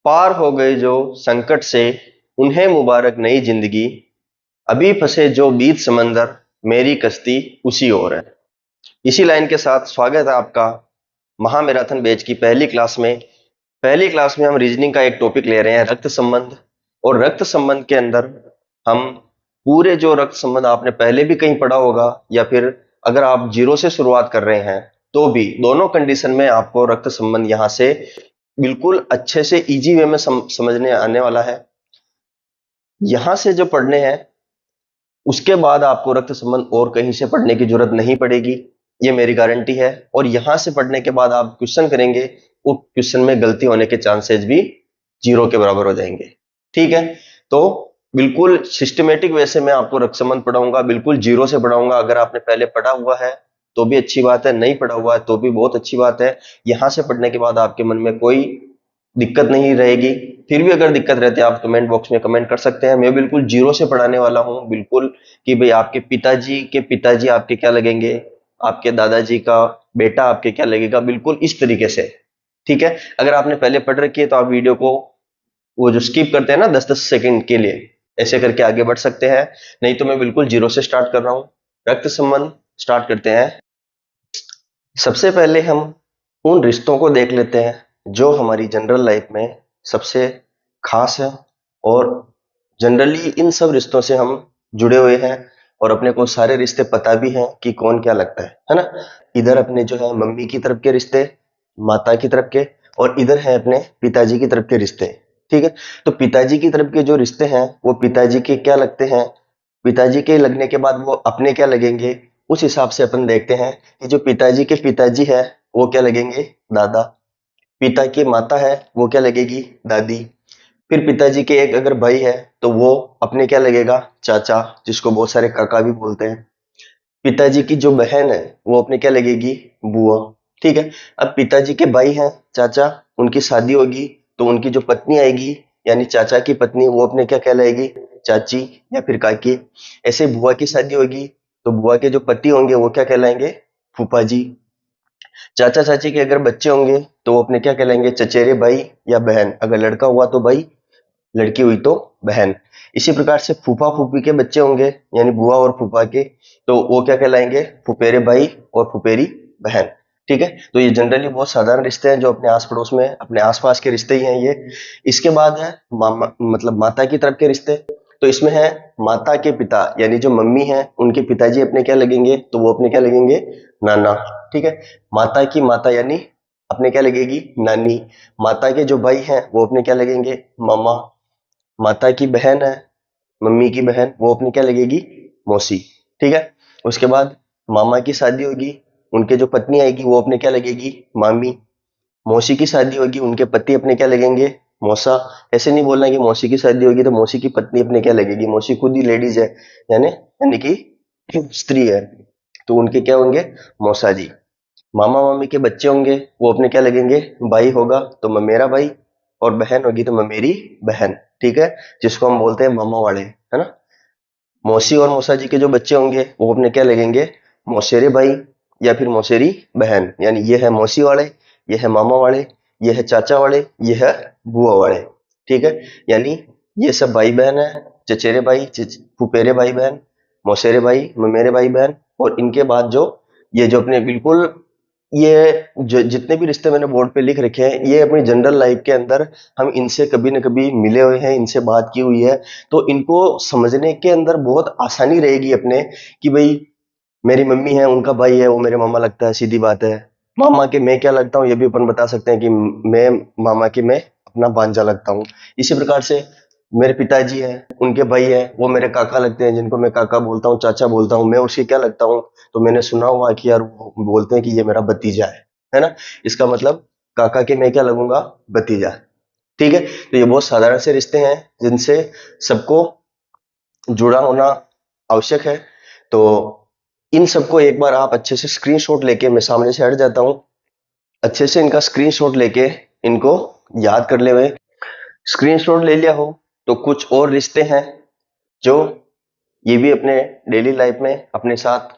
पार हो गए जो संकट से, उन्हें मुबारक नई जिंदगी। अभी फंसे जो बीच समंदर, मेरी कश्ती उसी ओर है। इसी लाइन के साथ स्वागत है आपका महामैराथन बैच की पहली क्लास में। पहली क्लास में हम रीजनिंग का एक टॉपिक ले रहे हैं, रक्त संबंध। और रक्त संबंध के अंदर हम पूरे जो रक्त संबंध आपने पहले भी कहीं पढ़ा होगा, या फिर अगर आप जीरो से शुरुआत कर रहे हैं तो भी दोनों कंडीशन में आपको रक्त संबंध यहां से बिल्कुल अच्छे से इजी वे में समझने आने वाला है। यहां से जो पढ़ने हैं उसके बाद आपको रक्त संबंध और कहीं से पढ़ने की जरूरत नहीं पड़ेगी, ये मेरी गारंटी है। और यहां से पढ़ने के बाद आप क्वेश्चन करेंगे, वो क्वेश्चन में गलती होने के चांसेस भी जीरो के बराबर हो जाएंगे। ठीक है, तो बिल्कुल सिस्टमेटिक वे से मैं आपको रक्त संबंध पढ़ाऊंगा, बिल्कुल जीरो से पढ़ाऊंगा। अगर आपने पहले पढ़ा हुआ है तो भी अच्छी बात है, नहीं पढ़ा हुआ है तो भी बहुत अच्छी बात है। यहां से पढ़ने के बाद आपके मन में कोई दिक्कत नहीं रहेगी। फिर भी अगर दिक्कत रहती है आप कमेंट बॉक्स में कमेंट कर सकते हैं। मैं बिल्कुल जीरो से पढ़ाने वाला हूँ, बिल्कुल कि भाई आपके पिताजी के पिताजी आपके क्या लगेंगे, आपके दादाजी का बेटा आपके क्या लगेगा, बिल्कुल इस तरीके से। ठीक है, अगर आपने पहले पढ़ रखी है तो आप वीडियो को वो जो स्किप करते हैं ना 10-10 सेकंड के लिए, ऐसे करके आगे बढ़ सकते हैं। नहीं तो मैं बिल्कुल जीरो से स्टार्ट कर रहा हूँ। रक्त संबंध स्टार्ट करते हैं। सबसे पहले हम उन रिश्तों को देख लेते हैं जो हमारी जनरल लाइफ में सबसे खास है, और जनरली इन सब रिश्तों से हम जुड़े हुए हैं और अपने को सारे रिश्ते पता भी हैं कि कौन क्या लगता है ना। इधर अपने जो है मम्मी की तरफ के रिश्ते, माता की तरफ के, और इधर है अपने पिताजी की तरफ के रिश्ते। ठीक है, तो पिताजी की तरफ के जो रिश्ते हैं वो पिताजी के क्या लगते हैं, पिताजी के लगने के बाद वो अपने क्या लगेंगे, उस हिसाब से अपन देखते हैं कि जो पिताजी के पिताजी है वो क्या लगेंगे, दादा। पिता की माता है वो क्या लगेगी, दादी। फिर पिताजी के एक अगर भाई है तो वो अपने क्या लगेगा, चाचा, जिसको बहुत सारे काका भी बोलते हैं। पिताजी की जो बहन है वो अपने क्या लगेगी, बुआ। ठीक है, अब पिताजी के भाई हैं चाचा, उनकी शादी होगी तो उनकी जो पत्नी आएगी, यानी चाचा की पत्नी, वो अपने क्या कहलाएगी, चाची या फिर काकी। ऐसे बुआ की शादी होगी तो बुआ के जो पति होंगे वो क्या कहलाएंगे, फूफा जी। चाचा चाची के अगर बच्चे होंगे तो वो अपने क्या कहलाएंगे, चचेरे भाई या बहन। अगर लड़का हुआ तो भाई, लड़की हुई तो बहन। इसी प्रकार से फूफा फूफी के बच्चे होंगे, यानी बुआ और फूफा के, तो वो क्या कहलाएंगे, फुफेरे भाई और फुफेरी बहन। ठीक है, तो ये जनरली बहुत साधारण रिश्ते हैं जो अपने आस पड़ोस में, अपने आसपास के रिश्ते ही हैं ये। इसके बाद है मामा, मतलब माता की तरफ के रिश्ते। तो इसमें है माता के पिता, यानी जो मम्मी है उनके पिताजी अपने क्या लगेंगे, तो वो अपने क्या लगेंगे, नाना। ठीक है, माता की माता यानी अपने क्या लगेगी, नानी। माता के जो भाई हैं वो अपने क्या लगेंगे, मामा। माता की बहन है, मम्मी की बहन, वो अपनी क्या लगेगी, मौसी। ठीक है, उसके बाद मामा की शादी होगी, उनके जो पत्नी आएगी वो अपने क्या लगेगी, मामी। मौसी की शादी होगी, उनके पति अपने क्या लगेंगे, मौसा। ऐसे नहीं बोलना कि मौसी की शादी होगी तो मौसी की पत्नी अपने क्या लगेगी, मौसी खुद ही लेडीज है, यानी यानी कि स्त्री है, तो उनके क्या होंगे, मौसा जी। मामा मामी के बच्चे होंगे वो अपने क्या लगेंगे, भाई होगा तो ममेरा भाई, और बहन होगी तो ममेरी बहन। ठीक है, जिसको हम बोलते हैं मामा वाले, है ना। मौसी और मौसा जी के जो बच्चे होंगे वो अपने क्या लगेंगे, मौसेरे भाई या फिर मौसेरी बहन। यानी ये है मौसी वाले, ये है मामा वाले, ये है चाचा वाले, ये है बुआ वाले। ठीक है, यानी ये सब भाई बहन है, चचेरे भाई, फुफेरे भाई बहन, मौसेरे भाई, ममेरे भाई बहन। और इनके बाद जो ये जो अपने बिल्कुल, ये जो जितने भी रिश्ते मैंने बोर्ड पे लिख रखे हैं ये अपनी जनरल लाइफ के अंदर हम इनसे कभी न कभी मिले हुए हैं, इनसे बात की हुई है, तो इनको समझने के अंदर बहुत आसानी रहेगी अपने, कि भाई मेरी मम्मी है उनका भाई है वो मेरे मामा लगता है, सीधी बात है। मामा के मैं क्या लगता हूँ ये भी अपन बता सकते हैं कि मैं मामा के मैं अपना भांजा लगता हूँ। इसी प्रकार से मेरे पिताजी हैं उनके भाई है वो मेरे काका लगते हैं, जिनको मैं काका बोलता हूँ, चाचा बोलता हूँ, मैं उसके क्या लगता हूँ, तो मैंने सुना हुआ है कि यार वो बोलते हैं कि ये मेरा भतीजा है ना। इसका मतलब काका के मैं क्या लगूंगा, भतीजा। ठीक है, तो ये बहुत साधारण से रिश्ते हैं जिनसे सबको जुड़ा होना आवश्यक है। तो इन सबको एक बार आप अच्छे से स्क्रीनशॉट लेके, मैं सामने से हट जाता हूं, अच्छे से इनका स्क्रीनशॉट लेके इनको याद कर ले हुए। स्क्रीनशॉट ले लिया हो तो कुछ और रिश्ते हैं जो ये भी अपने डेली लाइफ में अपने साथ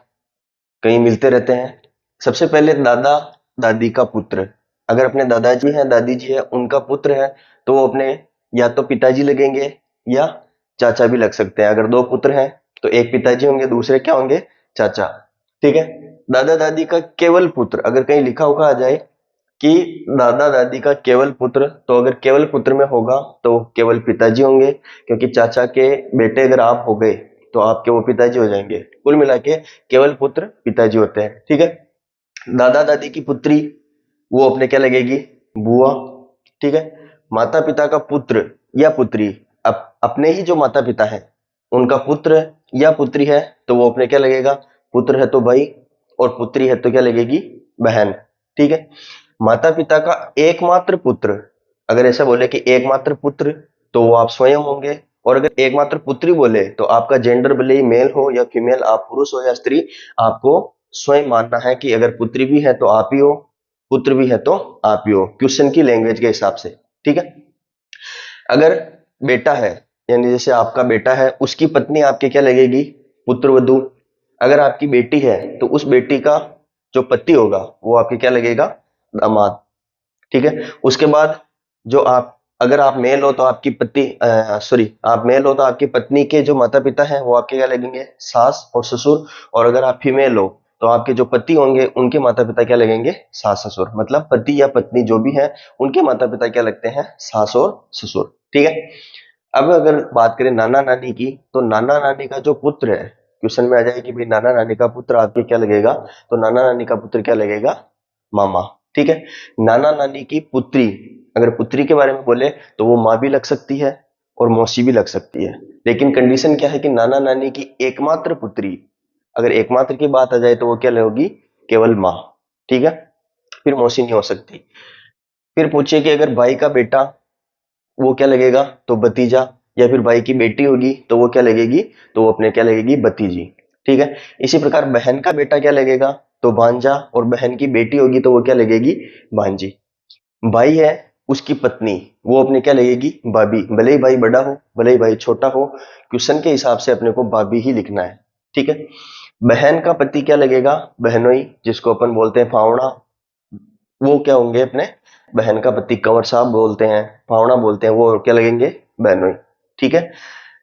कहीं मिलते रहते हैं। सबसे पहले दादा दादी का पुत्र, अगर अपने दादाजी हैं, दादी जी है, उनका पुत्र है, तो वो अपने या तो पिताजी लगेंगे या चाचा भी लग सकते हैं। अगर दो पुत्र हैं तो एक पिताजी होंगे, दूसरे क्या होंगे, चाचा। ठीक है। दादा दादी का केवल पुत्र, अगर कहीं लिखा हुआ आ जाए कि दादा दादी का केवल पुत्र, तो अगर केवल पुत्र में होगा तो केवल पिताजी होंगे, क्योंकि चाचा के बेटे अगर आप हो गए तो आपके वो पिताजी हो जाएंगे। कुल मिला के केवल पुत्र पिताजी होते हैं। ठीक है। दादा दादी की पुत्री, वो अपने क्या लगेगी, बुआ। ठीक है। माता पिता का पुत्र या पुत्री, अपने ही जो माता पिता है उनका पुत्र या पुत्री है, तो वो अपने क्या लगेगा, पुत्र है तो भाई, और पुत्री है तो क्या लगेगी, बहन। ठीक है। माता पिता का एकमात्र पुत्र, अगर ऐसा बोले कि एकमात्र पुत्र, तो वो आप स्वयं होंगे। और अगर एकमात्र पुत्री बोले तो आपका जेंडर भले ही मेल हो या फीमेल, आप पुरुष हो या स्त्री, आपको स्वयं मानना है कि अगर पुत्री भी है तो आप ही हो, पुत्र भी है तो आप ही हो, क्वेश्चन की लैंग्वेज के हिसाब से। ठीक है। अगर बेटा है, यानी जैसे आपका बेटा है, उसकी पत्नी आपके क्या लगेगी, पुत्र वधु। अगर आपकी बेटी है तो उस बेटी का जो पति होगा वो आपके क्या लगेगा, दामाद। ठीक है। उसके बाद जो आप, अगर आप मेल हो तो आपकी पति, सॉरी, आप मेल हो तो आपकी पत्नी के जो माता पिता हैं वो आपके क्या लगेंगे, सास और ससुर। और अगर आप फीमेल हो तो आपके जो पति होंगे उनके माता पिता क्या लगेंगे, सास ससुर। मतलब पति या पत्नी जो भी है उनके माता पिता क्या लगते हैं, सास और ससुर। ठीक है। अब अगर बात करें नाना नानी की, तो नाना नानी का जो पुत्र है, क्वेश्चन में आ जाए कि भाई नाना नानी का पुत्र आपके क्या लगेगा, तो नाना नानी का पुत्र क्या लगेगा, मामा। ठीक है। नाना नानी की पुत्री, अगर पुत्री के बारे में बोले तो वो माँ भी लग सकती है और मौसी भी लग सकती है। लेकिन कंडीशन क्या है कि नाना नानी की एकमात्र पुत्री, अगर एकमात्र की बात आ जाए तो वो क्या होगी, केवल माँ। ठीक है। फिर मौसी नहीं हो सकती। फिर पूछिए कि अगर भाई का बेटा, वो क्या लगेगा, तो भतीजा। या फिर भाई की बेटी होगी तो वो क्या लगेगी, तो वो अपने क्या लगेगी, भतीजी। ठीक है। इसी प्रकार बहन का बेटा क्या लगेगा, तो भांजा। और बहन की बेटी होगी तो वो क्या लगेगी, भांजी। भाई है, उसकी पत्नी, वो अपने क्या लगेगी, भाभी। भले ही भाई बड़ा हो, भले ही भाई छोटा हो, क्वेश्चन के हिसाब से अपने को भाभी ही लिखना है। ठीक है। बहन का पति क्या लगेगा, बहनोई, जिसको अपन बोलते हैं फावड़ा। वो क्या होंगे अपने, बहन का पति, कंवर साहब बोलते हैं, फावड़ा बोलते हैं, वो क्या लगेंगे, बहनोई। ठीक है।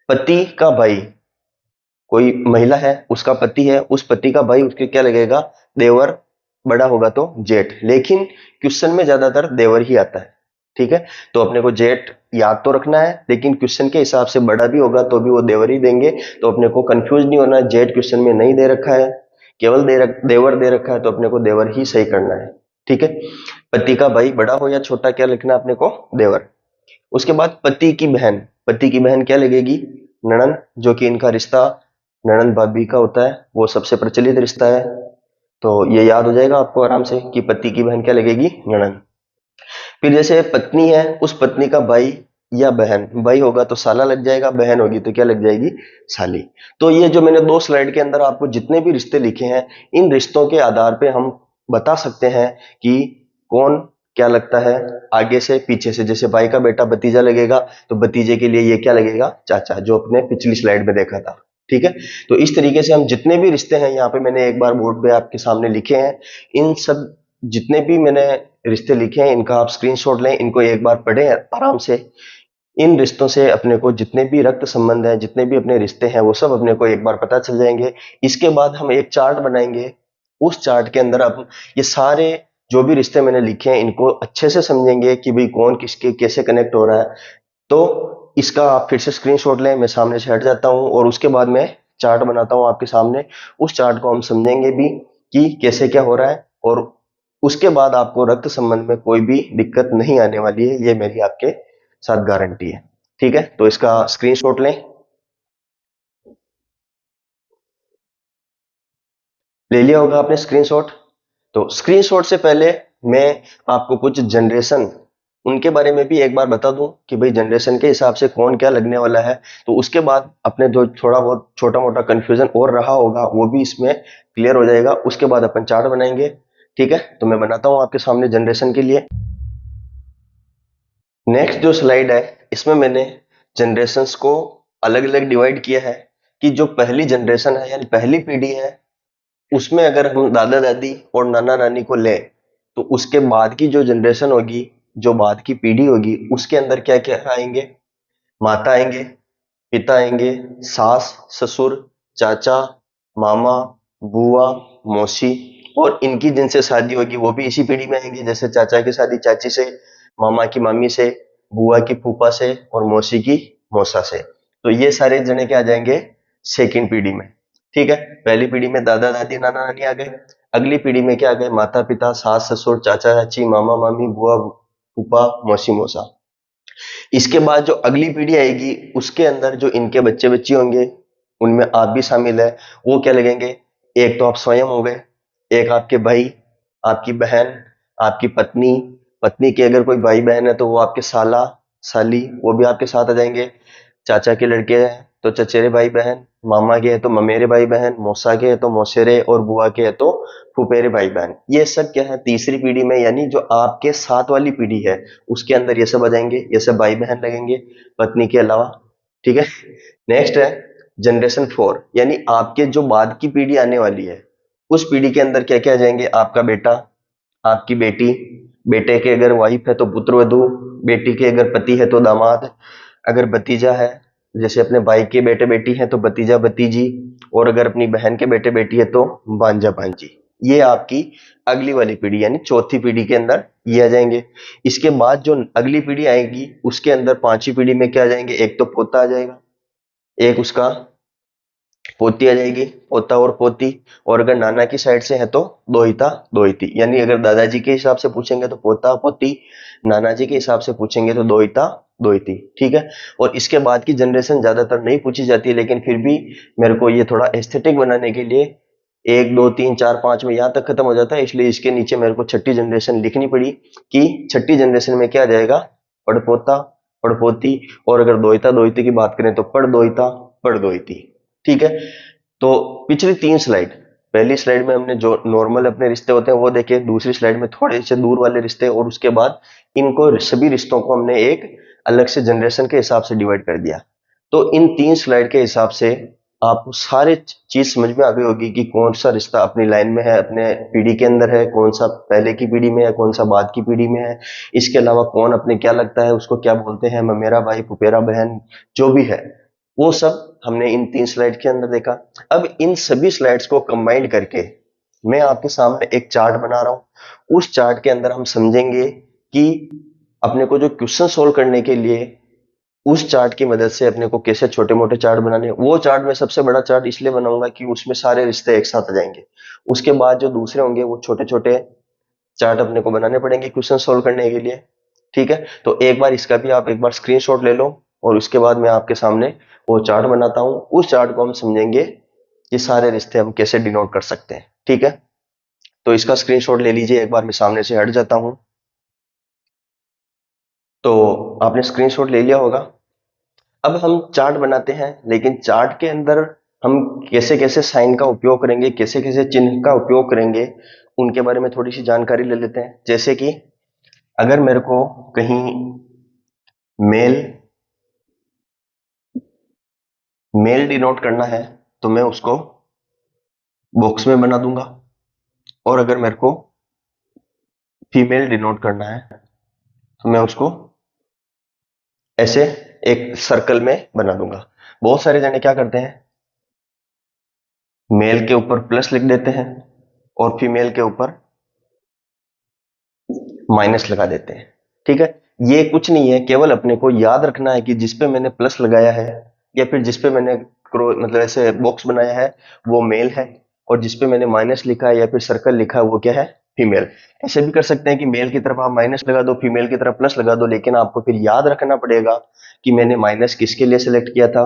पति का भाई, कोई महिला है, उसका पति है, उस पति का भाई, उसके क्या लगेगा, देवर। बड़ा होगा तो जेठ, लेकिन क्वेश्चन में ज्यादातर देवर ही आता है। ठीक है। तो अपने को जेठ याद तो रखना है, लेकिन क्वेश्चन के हिसाब से बड़ा भी होगा तो भी वो देवर ही देंगे। तो अपने को कंफ्यूज नहीं होना, जेठ क्वेश्चन में नहीं दे रखा है, केवल देवर दे रखा है, तो अपने को देवर ही सही करना है। ठीक है। पति का भाई बड़ा हो या छोटा, क्या लिखना है अपने को, देवर। उसके बाद पति की बहन, पति की बहन क्या लगेगी, नणंद, जो कि इनका रिश्ता नणंद भाभी का होता है, वो सबसे प्रचलित रिश्ता है। तो ये याद हो जाएगा आपको आराम से कि पति की बहन क्या लगेगी, नणंद। फिर जैसे पत्नी है, उस पत्नी का भाई या बहन, भाई होगा तो साला लग जाएगा, बहन होगी तो क्या लग जाएगी, साली। तो ये जो मैंने दो स्लाइड के अंदर आपको जितने भी रिश्ते लिखे हैं, इन रिश्तों के आधार पे हम बता सकते हैं कि कौन क्या लगता है, आगे से पीछे से। जैसे भाई का बेटा भतीजा लगेगा तो भतीजे के लिए ये क्या लगेगा, चाचा, जो अपने पिछली स्लाइड में देखा था। ठीक है। तो इस तरीके से हम जितने भी रिश्ते हैं, यहाँ पे मैंने एक बार बोर्ड पे आपके सामने लिखे हैं, इन सब जितने भी मैंने रिश्ते लिखे हैं इनका आप स्क्रीनशॉट लें, इनको एक बार पढ़ें आराम से। इन रिश्तों से अपने को जितने भी रक्त संबंध है, जितने भी अपने रिश्ते हैं, वो सब अपने को एक बार पता चल जाएंगे। इसके बाद हम एक चार्ट बनाएंगे, उस चार्ट के अंदर अब ये सारे जो भी रिश्ते मैंने लिखे हैं इनको अच्छे से समझेंगे कि भाई कौन किसके कैसे कनेक्ट हो रहा है। तो इसका आप फिर से स्क्रीनशॉट लें, मैं सामने से हट जाता हूं और उसके बाद मैं चार्ट बनाता हूं आपके सामने। उस चार्ट को हम समझेंगे भी कि कैसे क्या हो रहा है, और उसके बाद आपको रक्त संबंध में कोई भी दिक्कत नहीं आने वाली है, ये मेरी आपके साथ गारंटी है। ठीक है। तो इसका स्क्रीनशॉट लें, ले लिया होगा आपने स्क्रीनशॉट। तो स्क्रीनशॉट से पहले मैं आपको कुछ जनरेशन, उनके बारे में भी एक बार बता दूं कि भाई जनरेशन के हिसाब से कौन क्या लगने वाला है। तो उसके बाद अपने जो थोड़ा बहुत छोटा मोटा कंफ्यूजन और रहा होगा वो भी इसमें क्लियर हो जाएगा। उसके बाद अपन चार्ट बनाएंगे। ठीक है। तो मैं बनाता हूं आपके सामने जनरेशन के लिए। नेक्स्ट जो स्लाइड है, इसमें मैंने जनरेशन्स को अलग अलग डिवाइड किया है कि जो पहली जनरेशन है यानी पहली पीढ़ी है, उसमें अगर हम दादा दादी और नाना नानी को लें तो उसके बाद की जो जनरेशन होगी, जो बाद की पीढ़ी होगी, उसके अंदर क्या क्या आएंगे? माता आएंगे, पिता आएंगे, सास, ससुर, चाचा, मामा, बुआ, मौसी, और इनकी जिनसे शादी होगी वो भी इसी पीढ़ी में आएंगे। जैसे चाचा की शादी चाची से, मामा की मामी से, बुआ की फूफा से, और मौसी की मौसा से। तो ये सारे जने क्या आ जाएंगे? सेकंड पीढ़ी में। ठीक है, पहली पीढ़ी में दादा दादी नाना नानी आ गए। अगली पीढ़ी में क्या आ गए? माता पिता, सास ससुर, चाचा चाची, मामा मामी, बुआ फूफा, मौसी मौसा। इसके बाद जो अगली पीढ़ी आएगी उसके अंदर जो इनके बच्चे बच्ची होंगे, उनमें आप भी शामिल है। वो क्या लगेंगे? एक तो आप स्वयं हो गए, एक आपके भाई, आपकी बहन, आपकी पत्नी, पत्नी के अगर कोई भाई बहन है तो वो आपके साला साली, वो भी आपके साथ आ जाएंगे। चाचा के लड़के हैं तो चचेरे भाई बहन, मामा के हैं तो ममेरे भाई बहन, मौसा के हैं तो मौसेरे, और बुआ के हैं तो फुफेरे भाई बहन। ये सब क्या है? तीसरी पीढ़ी में, यानी जो आपके साथ वाली पीढ़ी है उसके अंदर ये सब आ जाएंगे, ये सब भाई बहन लगेंगे पत्नी के अलावा। ठीक है, नेक्स्ट है जनरेशन 4, यानी आपके जो बाद की पीढ़ी आने वाली है उस पीढ़ी के अंदर क्या क्या आ जाएंगे? आपका बेटा, आपकी बेटी, बेटे के अगर वाइफ है तो पुत्र वधू, बेटी के अगर पति है तो दामाद, अगर भतीजा है, जैसे अपने भाई के बेटे बेटी है तो भतीजा भतीजी, और अगर अपनी बहन के बेटे बेटी है तो भांजा भांजी। ये आपकी अगली वाली पीढ़ी यानी चौथी पीढ़ी के अंदर ये आ जाएंगे। इसके बाद जो अगली पीढ़ी आएगी उसके अंदर पांचवी पीढ़ी में क्या आ जाएंगे? एक तो पोता आ जाएगा, एक उसका पोती आ जाएगी, पोता और पोती। और अगर नाना की साइड से है तो दोहिता दोहिती, यानी अगर दादाजी के हिसाब से पूछेंगे तो पोता पोती, नाना जी के हिसाब से पूछेंगे तो दोहिता दोहिती। ठीक है, और इसके बाद की जनरेशन ज्यादातर नहीं पूछी जाती है, लेकिन फिर भी मेरे को ये थोड़ा एस्थेटिक बनाने के लिए एक दो तीन चार पांच में यहाँ तक खत्म हो जाता है, इसलिए इसके नीचे मेरे को छठी जनरेशन लिखनी पड़ी कि छठी जनरेशन में क्या आ जाएगा? पड़पोता पड़पोती, और अगर दोहिता दोहिती की बात करें तो पड़ दोहिता पड़ दोहिती। ठीक है, तो पिछली तीन स्लाइड, पहली स्लाइड में हमने जो नॉर्मल अपने रिश्ते होते हैं वो देखे, दूसरी स्लाइड में थोड़े से दूर वाले रिश्ते, और उसके बाद इनको सभी रिश्तों को हमने एक अलग से जनरेशन के हिसाब से डिवाइड कर दिया। तो इन तीन स्लाइड के हिसाब से आपको सारे चीज समझ में आ गई होगी कि कौन सा रिश्ता अपनी लाइन में है, अपने पीढ़ी के अंदर है, कौन सा पहले की पीढ़ी में है, कौन सा बाद की पीढ़ी में है। इसके अलावा कौन अपने क्या लगता है, उसको क्या बोलते हैं, ममेरा भाई फुफेरा बहन, जो भी है वो सब हमने इन तीन स्लाइड के अंदर देखा। अब इन सभी स्लाइड्स को कंबाइंड करके मैं आपके सामने एक चार्ट बना रहा हूं। उस चार्ट के अंदर हम समझेंगे कि अपने को जो क्वेश्चन सोल्व करने के लिए उस चार्ट की मदद से अपने को कैसे छोटे मोटे चार्ट बनाने हैं। वो चार्ट में सबसे बड़ा चार्ट इसलिए बनाऊंगा कि उसमें सारे रिश्ते एक साथ आ जाएंगे। उसके बाद जो दूसरे होंगे वो छोटे छोटे चार्ट अपने को बनाने पड़ेंगे क्वेश्चन सोल्व करने के लिए। ठीक है, तो एक बार इसका भी आप एक बार स्क्रीनशॉट ले लो, और उसके बाद मैं आपके सामने वो चार्ट बनाता हूं। उस चार्ट को हम समझेंगे कि सारे रिश्ते हम कैसे डिनोट कर सकते हैं। ठीक है, तो इसका स्क्रीनशॉट ले लीजिए, एक बार मैं सामने से हट जाता हूं। तो आपने स्क्रीनशॉट ले लिया होगा। अब हम चार्ट बनाते हैं, लेकिन चार्ट के अंदर हम कैसे कैसे साइन का उपयोग करेंगे, कैसे कैसे चिन्ह का उपयोग करेंगे, उनके बारे में थोड़ी सी जानकारी ले लेते हैं। जैसे कि अगर मेरे को कहीं मेल मेल डिनोट करना है तो मैं उसको बॉक्स में बना दूंगा, और अगर मेरे को फीमेल डिनोट करना है तो मैं उसको ऐसे एक सर्कल में बना दूंगा। बहुत सारे जने क्या करते हैं, मेल के ऊपर प्लस लिख देते हैं और फीमेल के ऊपर माइनस लगा देते हैं। ठीक है, ये कुछ नहीं है, केवल अपने को याद रखना है कि जिस पे मैंने प्लस लगाया है या फिर जिस पे मैंने मतलब ऐसे बॉक्स बनाया है वो मेल है, और जिस पे मैंने माइनस लिखा है या फिर सर्कल लिखा है वो क्या है? फीमेल। ऐसे भी कर सकते हैं कि मेल की तरफ आप माइनस लगा दो, फीमेल की तरफ प्लस लगा दो, लेकिन आपको फिर याद रखना पड़ेगा कि मैंने माइनस किसके लिए सिलेक्ट किया था,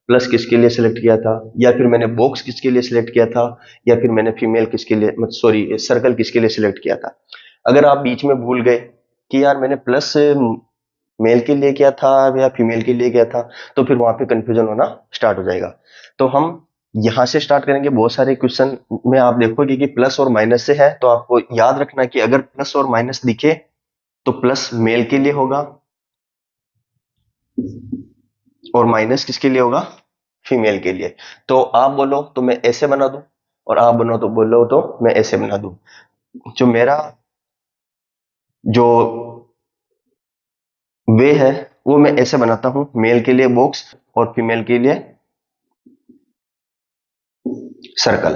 प्लस किसके लिए सिलेक्ट किया था, या फिर मैंने बॉक्स किसके लिए सिलेक्ट किया था, या फिर मैंने फीमेल किसके लिए, सॉरी सर्कल किसके लिए सिलेक्ट किया था। अगर आप बीच में भूल गए कि यार मैंने प्लस मेल के लिए किया था या फीमेल के लिए किया था, तो फिर वहां पे कंफ्यूजन होना स्टार्ट हो जाएगा। तो हम यहां से स्टार्ट करेंगे। बहुत सारे क्वेश्चन में आप देखोगे कि प्लस और माइनस से है, तो आपको याद रखना कि अगर प्लस और माइनस दिखे तो प्लस मेल के लिए होगा और माइनस किसके लिए होगा? फीमेल के लिए। तो आप बोलो तो मैं ऐसे बना दूं, और आप बनो तो बोलो तो मैं ऐसे बना दूं। जो मेरा जो वे है वो मैं ऐसे बनाता हूं, मेल के लिए बॉक्स और फीमेल के लिए सर्कल।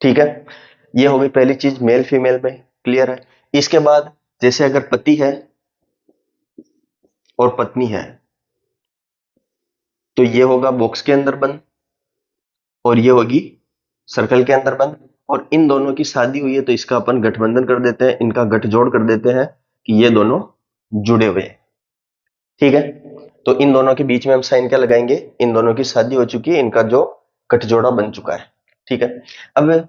ठीक है, ये हो गई पहली चीज, मेल फीमेल में क्लियर है। इसके बाद जैसे अगर पति है और पत्नी है तो ये होगा बॉक्स के अंदर बंद और ये होगी सर्कल के अंदर बंद। और इन दोनों की शादी हुई है तो इसका अपन गठबंधन कर देते हैं, इनका गठजोड़ कर देते हैं कि ये दोनों जुड़े हुए हैं। ठीक है, तो इन दोनों के बीच में हम साइन क्या लगाएंगे, इन दोनों की शादी हो चुकी है, इनका जो गठजोड़ा बन चुका है। ठीक है, अब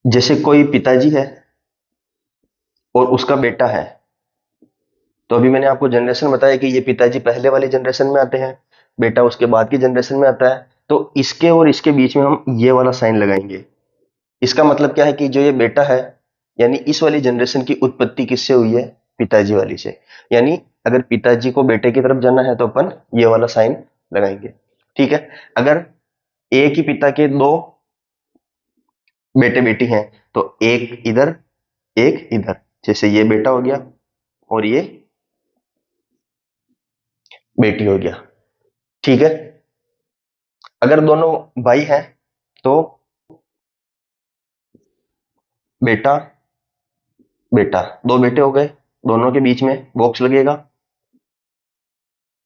जैसे कोई पिताजी है और उसका बेटा है, तो अभी मैंने आपको जनरेशन बताया कि ये पिताजी पहले वाली जनरेशन में आते हैं, बेटा उसके बाद की जनरेशन में आता है। तो इसके और इसके बीच में हम ये वाला साइन लगाएंगे। इसका मतलब क्या है कि जो ये बेटा है, यानी इस वाली जनरेशन की उत्पत्ति किससे हुई है, पिताजी वाली से। यानी अगर पिताजी को बेटे की तरफ जाना है तो अपन ये वाला साइन लगाएंगे। ठीक है, अगर एक ही पिता के दो बेटे बेटी हैं तो एक इधर एक इधर, जैसे ये बेटा हो गया और ये बेटी हो गया। ठीक है, अगर दोनों भाई हैं तो बेटा बेटा, दो बेटे हो गए, दोनों के बीच में बॉक्स लगेगा।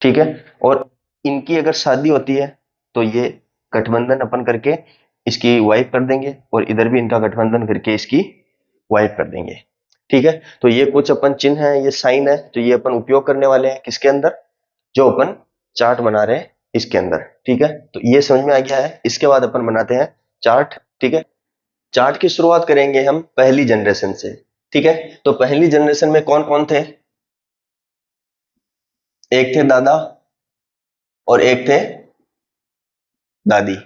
ठीक है, और इनकी अगर शादी होती है तो ये गठबंधन अपन करके इसकी वाइफ कर देंगे और इधर भी इनका गठबंधन करके इसकी वाइफ कर देंगे। ठीक है, तो ये कुछ अपन चिन्ह है, ये साइन है, तो ये अपन उपयोग करने वाले हैं किसके अंदर, जो अपन चार्ट बना रहे हैं इसके अंदर। ठीक है, तो ये समझ में आ गया है। इसके बाद अपन बनाते हैं चार्ट। ठीक है, चार्ट की शुरुआत करेंगे हम पहली जनरेशन से। ठीक है, तो पहली जनरेशन में कौन कौन थे, एक थे दादा और एक थे दादी।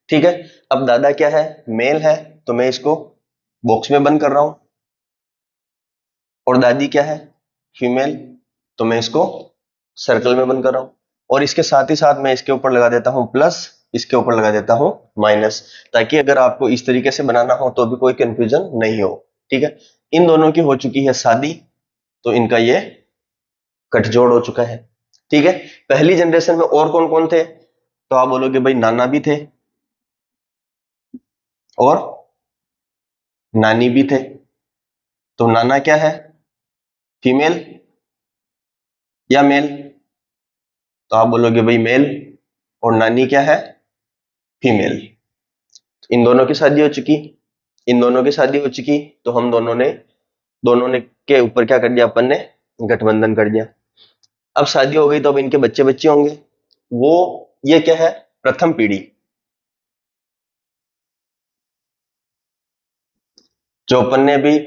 ठीक है, अब दादा क्या है, मेल है, तो मैं इसको बॉक्स में बंद कर रहा हूं। और दादी क्या है, फीमेल, तो मैं इसको सर्कल में बंद कर रहा हूं। और इसके साथ ही साथ मैं इसके ऊपर लगा देता हूं प्लस, इसके ऊपर लगा देता हूं माइनस, ताकि अगर आपको इस तरीके से बनाना हो तो भी कोई कंफ्यूजन नहीं हो। ठीक है, इन दोनों की हो चुकी है शादी, तो इनका ये गठजोड़ हो चुका है। ठीक है, पहली जनरेशन में और कौन कौन थे, तो आप बोलोगे भाई नाना भी थे और नानी भी थे। तो नाना क्या है, फीमेल या मेल, तो आप बोलोगे भाई मेल। और नानी क्या है, फीमेल। इन दोनों की शादी हो चुकी, इन दोनों की शादी हो चुकी, तो हम दोनों ने के ऊपर क्या कर दिया, अपन ने गठबंधन कर दिया। अब शादी हो गई तो अब इनके बच्चे बच्चे होंगे, वो ये क्या है, प्रथम पीढ़ी। जो अपन ने अभी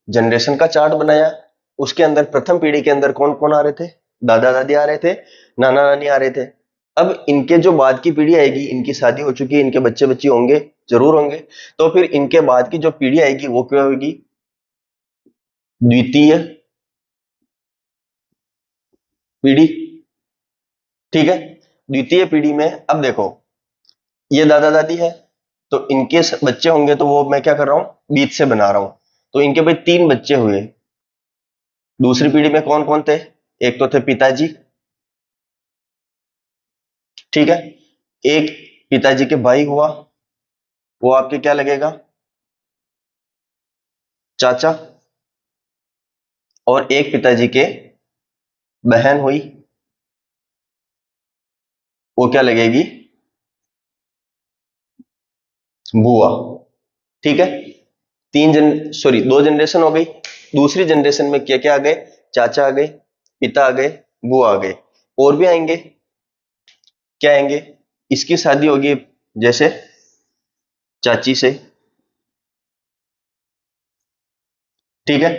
जनरेशन का चार्ट बनाया उसके अंदर प्रथम पीढ़ी के अंदर कौन कौन आ रहे थे, दादा दादी आ रहे थे, नाना नानी आ रहे थे। अब इनके जो बाद की पीढ़ी आएगी, इनकी शादी हो चुकी है, इनके बच्चे बच्चे होंगे, जरूर होंगे। तो फिर इनके बाद की जो पीढ़ी आएगी वो क्या होगी, द्वितीय पीढ़ी। ठीक है, द्वितीय पीढ़ी में अब देखो, ये दादा दादी है तो इनके बच्चे होंगे, तो वो मैं क्या कर रहा हूं, बीच से बना रहा हूं। तो इनके भाई तीन बच्चे हुए। दूसरी पीढ़ी में कौन कौन थे, एक तो थे पिताजी। ठीक है, एक पिताजी के भाई हुआ, वो आपके क्या लगेगा, चाचा। और एक पिताजी के बहन हुई, वो क्या लगेगी, बुआ। ठीक है, दो जनरेशन हो गई। दूसरी जनरेशन में क्या क्या आ गए, चाचा आ गए, पिता आ गए, बुआ आ गए। और भी आएंगे, क्या आएंगे, इसकी शादी होगी जैसे चाची से। ठीक है,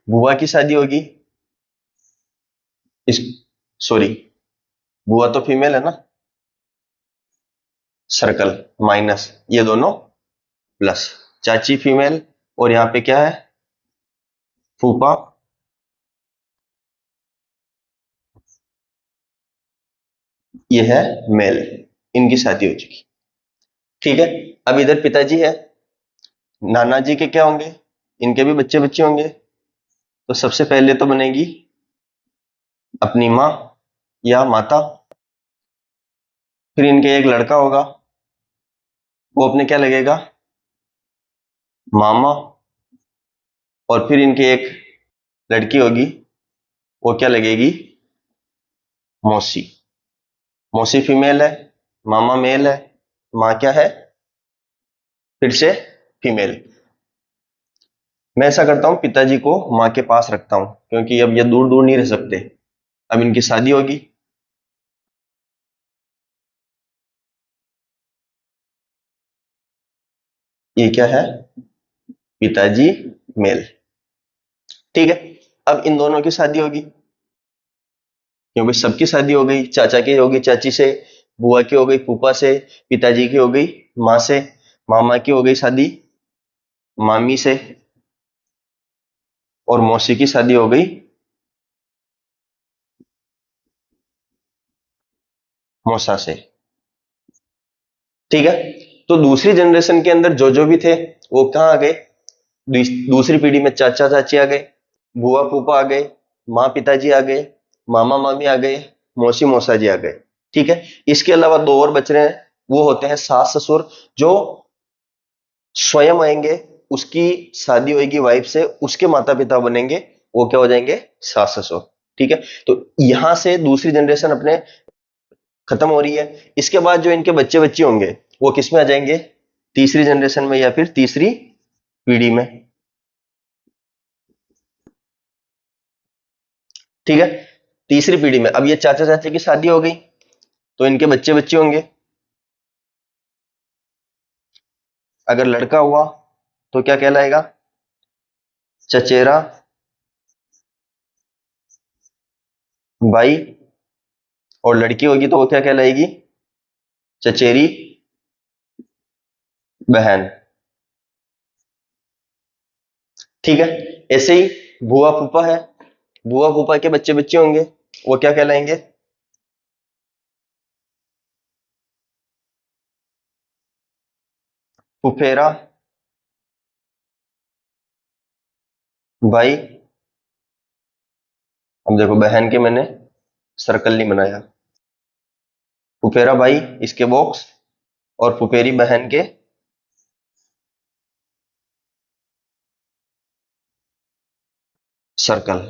बुआ की शादी होगी इस, सॉरी, बुआ तो फीमेल है ना, सर्कल माइनस, ये दोनों प्लस, चाची फीमेल और यहां पे क्या है, फूफा, ये है मेल, इनकी शादी हो चुकी। ठीक है, अब इधर पिताजी है, नाना जी के क्या होंगे, इनके भी बच्चे बच्चे होंगे, तो सबसे पहले तो बनेगी अपनी माँ या माता, फिर इनके एक लड़का होगा, वो अपने क्या लगेगा, मामा, और फिर इनके एक लड़की होगी, वो क्या लगेगी, मौसी। मौसी फीमेल है, मामा मेल है, माँ क्या है, फिर से फीमेल। मैं ऐसा करता हूं, पिताजी को माँ के पास रखता हूं, क्योंकि अब ये दूर दूर नहीं रह सकते। अब इनकी शादी होगी, ये क्या है, पिताजी मेल। ठीक है, अब इन दोनों की शादी होगी, क्योंकि सबकी शादी हो गई, चाचा की होगी चाची से, बुआ की हो गई फूफा से, पिताजी की हो गई माँ से, मामा की हो गई शादी मामी से, और मौसी की शादी हो गई मौसा से। ठीक है, तो दूसरी जनरेशन के अंदर जो जो भी थे वो कहाँ आ गए, दूसरी पीढ़ी में चाचा चाची आ गए, बुआ फूफा आ गए, माँ पिताजी आ गए, मामा मामी आ गए, मौसी मौसा जी आ गए। ठीक है, इसके अलावा दो और बच रहे हैं, वो होते हैं सास ससुर, जो स्वयं आएंगे, उसकी शादी होगी वाइफ से, उसके माता पिता बनेंगे, वो क्या हो जाएंगे, सास ससुर। ठीक है, तो यहां से दूसरी जनरेशन अपने खत्म हो रही है। इसके बाद जो इनके बच्चे बच्चे होंगे, वो किस में आ जाएंगे, तीसरी जनरेशन में या फिर तीसरी पीढ़ी में। ठीक है, तीसरी पीढ़ी में अब ये चाचा चाची की शादी हो गई, तो इनके बच्चे बच्चे होंगे। अगर लड़का हुआ तो क्या कहलाएगा, चचेरा भाई, और लड़की होगी तो वो क्या कहलाएगी, चचेरी बहन। ठीक है, ऐसे ही बुआ फूफा है, बुआ फूफा के बच्चे बच्चे होंगे, वो क्या कहलाएंगे, फुफेरा भाई। अब देखो, बहन के मैंने सर्कल नहीं बनाया, फुफेरा भाई इसके बॉक्स, और फुफेरी बहन के सर्कल।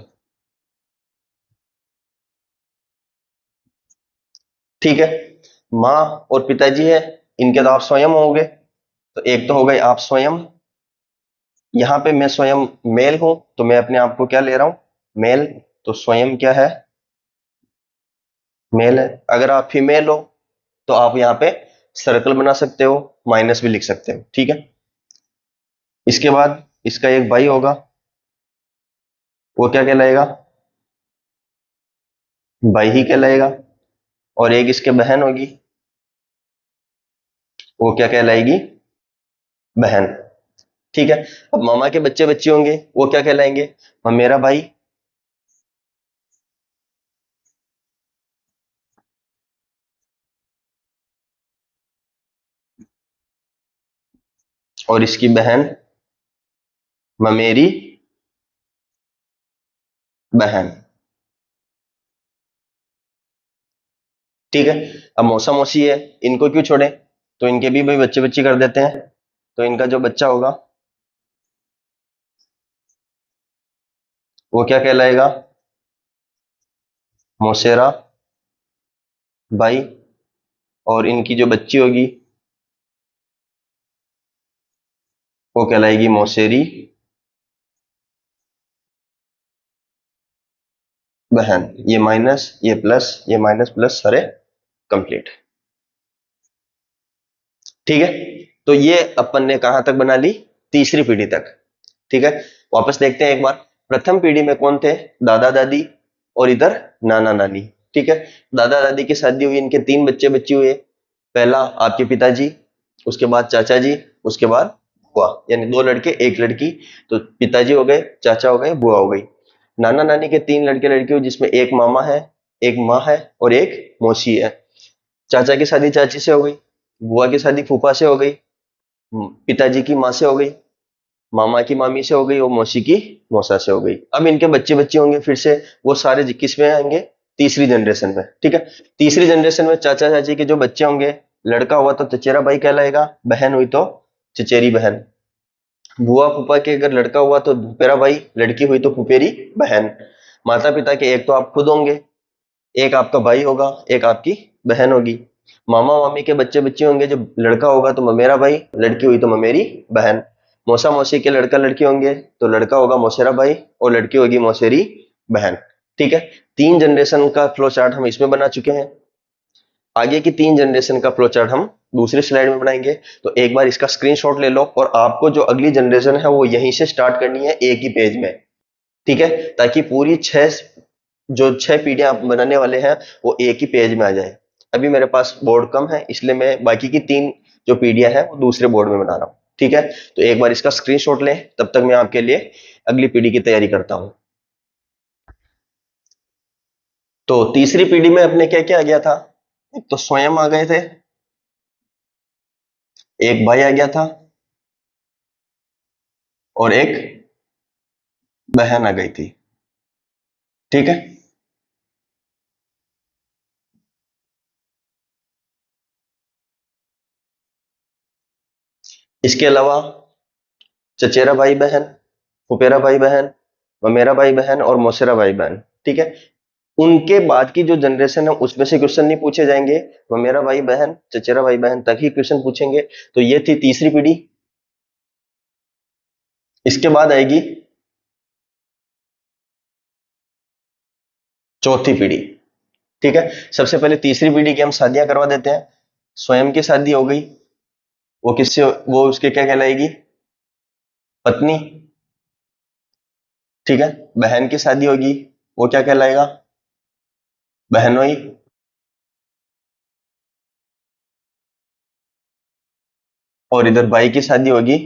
ठीक है, माँ और पिताजी है, इनके तो आप स्वयं हो गए, तो एक तो हो गए आप स्वयं। यहां पे मैं स्वयं मेल हूं, तो मैं अपने आप को क्या ले रहा हूं, मेल, तो स्वयं क्या है, मेल है। अगर आप फीमेल हो तो आप यहाँ पे सर्कल बना सकते हो, माइनस भी लिख सकते हो। ठीक है, इसके बाद इसका एक भाई होगा, वो क्या कहलाएगा, भाई ही कहलाएगा, और एक इसके बहन होगी, वो क्या कहलाएगी, बहन। ठीक है, अब मामा के बच्चे बच्चे होंगे, वो क्या कहलाएंगे, मेरा भाई, और इसकी बहन ममेरी बहन। ठीक है, अब मौसा मौसी है, इनको क्यों छोड़े, तो इनके भी भाई बच्चे बच्चे कर देते हैं, तो इनका जो बच्चा होगा वो क्या कहलाएगा, मौसेरा भाई, और इनकी जो बच्ची होगी वो कहलाएगी मौसेरी बहन। ये माइनस, ये प्लस, ये माइनस प्लस, सारे कंप्लीट। ठीक है, तो ये अपन ने कहां तक बना ली, तीसरी पीढ़ी तक। ठीक है, वापस देखते हैं एक बार। प्रथम पीढ़ी में कौन थे, दादा दादी, और इधर नाना नानी। ठीक है, दादा दादी की शादी हुई, इनके तीन बच्चे बच्चे हुए, पहला आपके पिताजी, उसके बाद चाचा जी, उसके बाद बुआ, यानी दो लड़के एक लड़की। तो पिताजी हो गए, चाचा हो गए, बुआ हो गई। नाना नानी के तीन लड़के लड़की हुई, जिसमें एक मामा है, एक माँ है, और एक मौसी है। चाचा की शादी चाची से हो गई, बुआ की शादी फूफा से हो गई, पिताजी की माँ से हो गई, मामा की मामी से हो गई और मौसी की मौसा से हो गई। अब इनके बच्चे बच्चे होंगे फिर से, वो सारे किस में आएंगे, तीसरी जनरेशन में। ठीक है, तीसरी जनरेशन में चाचा चाची के जो बच्चे होंगे, लड़का हुआ तो चचेरा भाई कहलाएगा, बहन हुई तो चचेरी बहन। बुआ फूफा के अगर लड़का हुआ तो फुफेरा भाई, लड़की हुई तो फुफेरी बहन। माता पिता के एक तो आप खुद होंगे, एक आपका भाई होगा, एक आपकी बहन होगी। मामा मामी के बच्चे बच्चे होंगे, जब लड़का होगा तो ममेरा भाई, लड़की हुई तो ममेरी बहन। मौसा मौसी के लड़का लड़की होंगे तो लड़का होगा मौसेरा भाई और लड़की होगी मौसेरी बहन। ठीक है, तीन जनरेशन का फ्लो चार्ट हम इसमें बना चुके हैं। आगे की तीन जनरेशन का फ्लो चार्ट हम दूसरी स्लाइड में बनाएंगे। तो एक बार इसका स्क्रीनशॉट ले लो, और आपको जो अगली जनरेशन है वो यहीं से स्टार्ट करनी है, एक ही पेज में। ठीक है, ताकि पूरी जो छह पीढ़ियां आप बनाने वाले हैं वो एक ही पेज में आ जाए। अभी मेरे पास बोर्ड कम है, इसलिए मैं बाकी की तीन जो पीढ़ियां हैं वो दूसरे बोर्ड में बना रहा हूं। ठीक है, तो एक बार इसका स्क्रीनशॉट लें, तब तक मैं आपके लिए अगली पीढ़ी की तैयारी करता हूं। तो तीसरी पीढ़ी में अपने क्या क्या आ गया था, एक तो स्वयं आ गए थे, एक भाई आ गया था, और एक बहन आ गई थी। ठीक है, इसके अलावा चचेरा भाई बहन, फुफेरा भाई बहन, ममेरा भाई बहन और मौसेरा भाई बहन। ठीक है, उनके बाद की जो जनरेशन है उसमें से क्वेश्चन नहीं पूछे जाएंगे, ममेरा भाई बहन चचेरा भाई बहन तक ही क्वेश्चन पूछेंगे। तो ये थी तीसरी पीढ़ी। इसके बाद आएगी चौथी पीढ़ी। ठीक है, सबसे पहले तीसरी पीढ़ी की हम शादियां करवा देते हैं। स्वयं की शादी हो गई, वो किससे, वो उसके क्या कहलाएगी, पत्नी। ठीक है, बहन की शादी होगी, वो क्या कहलाएगा, बहनोई। और इधर भाई की शादी होगी,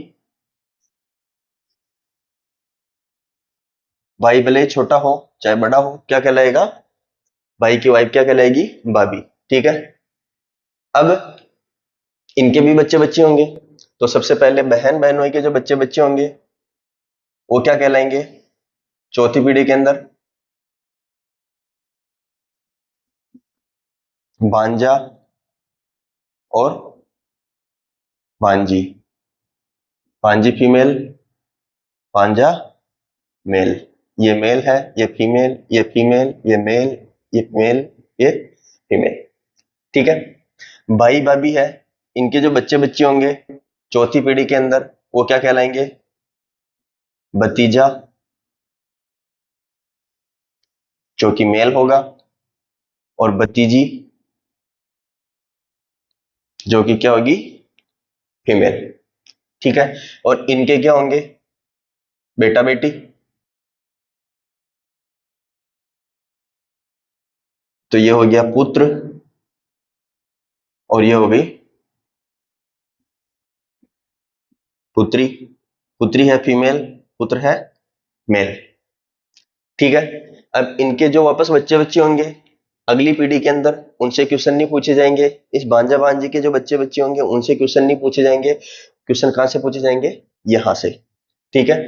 भाई भले ही छोटा हो चाहे बड़ा हो, क्या कहलाएगा, भाई की वाइफ क्या कहलाएगी, भाभी। ठीक है, अब इनके भी बच्चे बच्चे होंगे। तो सबसे पहले बहन बहनोई के जो बच्चे बच्चे होंगे वो क्या कहलाएंगे, चौथी पीढ़ी के अंदर, भांजा और भांजी। भांजी फीमेल, भांजा मेल। ये मेल है, ये फीमेल, ये फीमेल, ये मेल, ये मेल, ये फीमेल। ठीक है, भाई भाभी है, इनके जो बच्चे बच्चे होंगे चौथी पीढ़ी के अंदर वो क्या कहलाएंगे, भतीजा, जो कि मेल होगा, और भतीजी, जो कि क्या होगी, फीमेल। ठीक है, और इनके क्या होंगे, बेटा बेटी। तो ये हो गया पुत्र, और ये हो गई पुत्री। पुत्री है फीमेल, पुत्र है मेल। ठीक है, अब इनके जो वापस बच्चे बच्चे होंगे अगली पीढ़ी के अंदर, उनसे क्वेश्चन नहीं पूछे जाएंगे। इस भांजा भांजी के जो बच्चे बच्चे होंगे उनसे क्वेश्चन नहीं पूछे जाएंगे। क्वेश्चन कहां से पूछे जाएंगे, यहां से। ठीक है,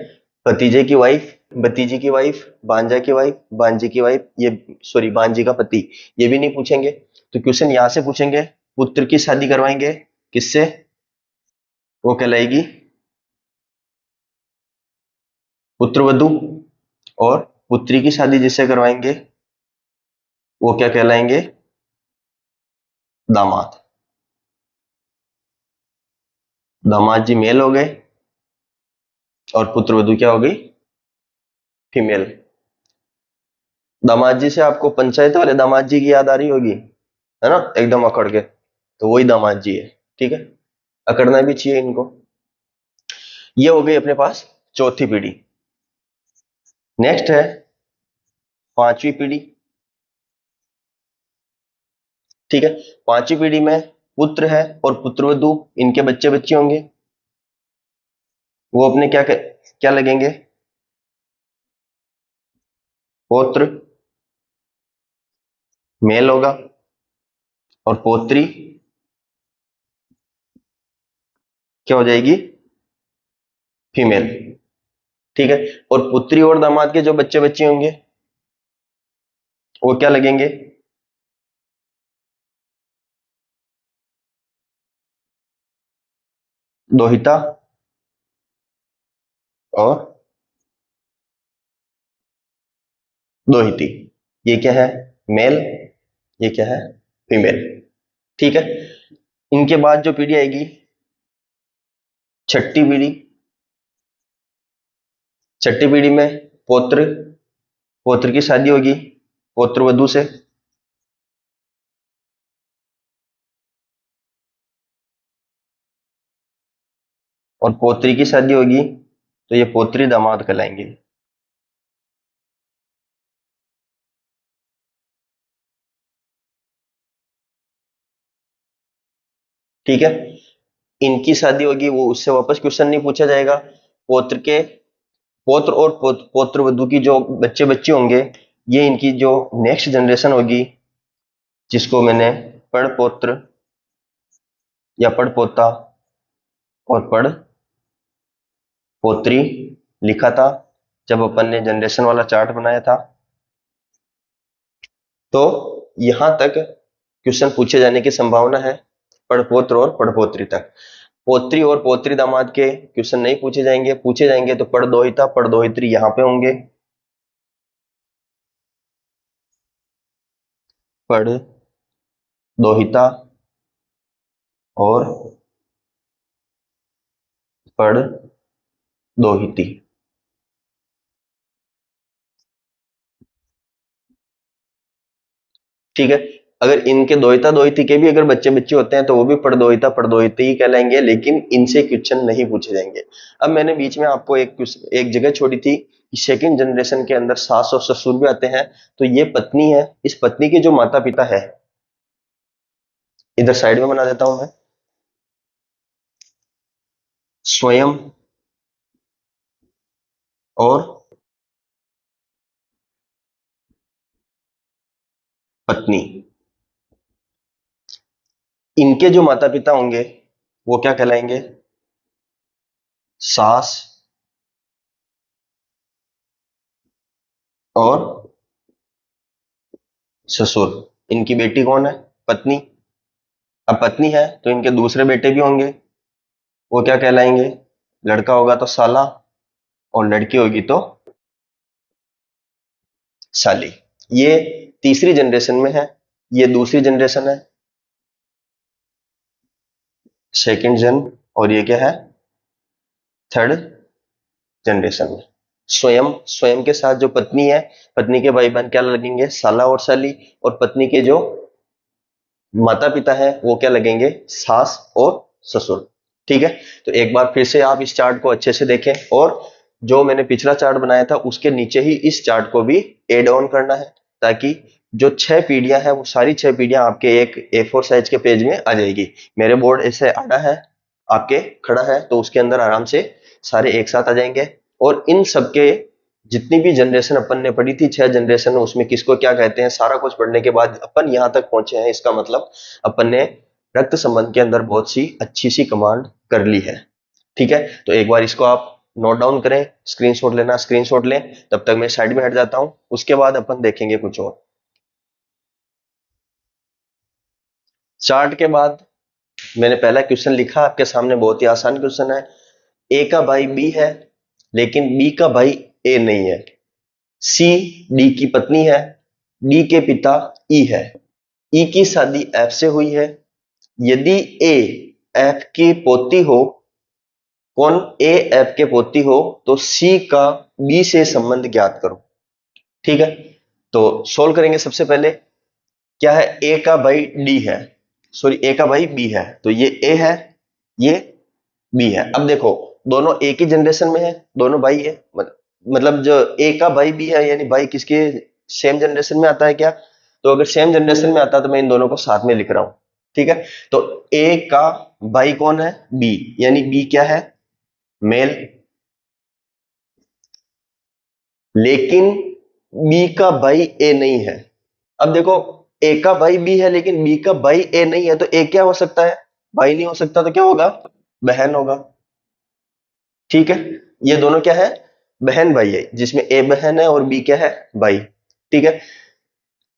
भतीजे की वाइफ, भतीजी की वाइफ, भांजा की वाइफ, भांजी की वाइफ, ये सॉरी भांजी का पति, ये भी नहीं पूछेंगे। तो क्वेश्चन यहां से पूछेंगे, पुत्र की शादी करवाएंगे किससे, वो कहलाएगी पुत्र वधू। और पुत्री की शादी जिससे करवाएंगे वो क्या कहलाएंगे, दामाद। दामाद जी मेल हो गए, और पुत्र वधू क्या हो गई, फीमेल। दामाद जी से आपको पंचायत वाले दामाद जी की याद आ रही होगी, है ना, एकदम अकड़ के, तो वही दामाद जी है। ठीक है, अकड़ना भी चाहिए इनको। ये हो गई अपने पास चौथी पीढ़ी। नेक्स्ट है पांचवी पीढ़ी। ठीक है, पांचवी पीढ़ी में पुत्र है और पुत्रवधू, इनके बच्चे बच्चे होंगे, वो अपने क्या लगेंगे, पौत्र, मेल होगा, और पौत्री क्या हो जाएगी, फीमेल। ठीक है, और पुत्री और दामाद के जो बच्चे बच्चे होंगे वो क्या लगेंगे? दोहिता और दोहिती। ये क्या है? मेल। ये क्या है? फीमेल। ठीक है, इनके बाद जो पीढ़ी आएगी, छठी पीढ़ी। छठी पीढ़ी में पौत्र, पौत्र की शादी होगी पौत्र वधु से। और पौत्री की शादी होगी तो ये पौत्री दामाद कहलाएंगे। ठीक है, इनकी शादी होगी, वो उससे वापस क्वेश्चन नहीं पूछा जाएगा। पौत्र के, पौत्र और पौत्र वधु की जो बच्चे बच्चे होंगे, ये इनकी जो नेक्स्ट जनरेशन होगी, जिसको मैंने पड़ पौत्र या पड़ पोता और पड़ पोत्री लिखा था जब अपन ने जनरेशन वाला चार्ट बनाया था। तो यहां तक क्वेश्चन पूछे जाने की संभावना है, पड़पोत्र और पड़पोत्री तक। पोत्री और पोत्री दामाद के क्वेश्चन नहीं पूछे जाएंगे, पूछे जाएंगे तो पड़दोहिता पड़दोहित्री यहां पे होंगे। पड़दोहिता और पड़दोहिती। ठीक है, अगर इनके दोहिता दोहिती के भी अगर बच्चे बच्चे होते हैं तो वो भी पड़दोहिता पड़दोहिती ही कहलाएंगे, लेकिन इनसे क्वेश्चन नहीं पूछे जाएंगे। अब मैंने बीच में आपको एक जगह छोड़ी थी कि सेकंड जनरेशन के अंदर सास और ससुर भी आते हैं। तो ये पत्नी है, इस पत्नी के जो माता पिता है, इधर साइड में बना देता हूं मैं, स्वयं और पत्नी। इनके जो माता पिता होंगे वो क्या कहलाएंगे? सास और ससुर। इनकी बेटी कौन है? पत्नी। अब पत्नी है तो इनके दूसरे बेटे भी होंगे, वो क्या कहलाएंगे? लड़का होगा तो साला और लड़की होगी तो साली। ये तीसरी जनरेशन में है, ये दूसरी जनरेशन है, सेकंड जन। और ये क्या है? थर्ड जनरेशन में। स्वयं, स्वयं के साथ जो पत्नी है, पत्नी के भाई बहन क्या लगेंगे? साला और साली। और पत्नी के जो माता पिता है वो क्या लगेंगे? सास और ससुर। ठीक है, तो एक बार फिर से आप इस चार्ट को अच्छे से देखें, और जो मैंने पिछला चार्ट बनाया था उसके नीचे ही इस चार्ट को भी एड ऑन करना है, ताकि जो 6 पीढ़ियां हैं वो सारी 6 पीढ़ियां आपके एक A4 साइज के पेज में आ जाएगी। मेरे बोर्ड ऐसे आड़ा है, आपके खड़ा है, तो उसके अंदर आराम से सारे एक साथ आ जाएंगे। और इन सबके जितनी भी जनरेशन अपन ने पढ़ी थी, 6 जनरेशन, उसमें किसको क्या कहते हैं, सारा कुछ पढ़ने के बाद अपन यहां तक पहुंचे हैं, इसका मतलब अपन ने रक्त संबंध के अंदर बहुत सी अच्छी सी कमांड कर ली है। ठीक है, तो एक बार इसको आप नोट डाउन करें, स्क्रीनशॉट लेना स्क्रीनशॉट लें। तब तक मैं साइड में हट जाता हूं, उसके बाद अपन देखेंगे कुछ और। चार्ट के बाद मैंने पहला क्वेश्चन लिखा आपके सामने, बहुत ही आसान क्वेश्चन है। ए का भाई बी है, लेकिन बी का भाई ए नहीं है। सी डी की पत्नी है, डी के पिता ई है, ई की शादी एफ से हुई है। यदि ए एफ की पोती हो, कौन ए एफ के पोती हो, तो सी का बी से संबंध ज्ञात करो। ठीक है, तो सोल्व करेंगे। सबसे पहले क्या है? ए का भाई डी है, सॉरी ए का भाई बी है, तो ये ए है, ये बी है। अब देखो, दोनों एक ही जनरेशन में है, दोनों भाई है, मतलब जो ए का भाई बी है, यानी भाई किसके सेम जनरेशन में आता है क्या? तो अगर सेम जनरेशन में आता है तो मैं इन दोनों को साथ में लिख रहा हूं। ठीक है, तो ए का भाई कौन है? बी, यानी बी क्या है? मेल। लेकिन बी का भाई ए नहीं है। अब देखो, ए का भाई बी है लेकिन बी का भाई ए नहीं है, तो ए क्या हो सकता है? भाई नहीं हो सकता, तो क्या होगा? बहन होगा। ठीक है, ये दोनों क्या है, बहन भाई है, जिसमें ए बहन है और बी क्या है, भाई। ठीक है,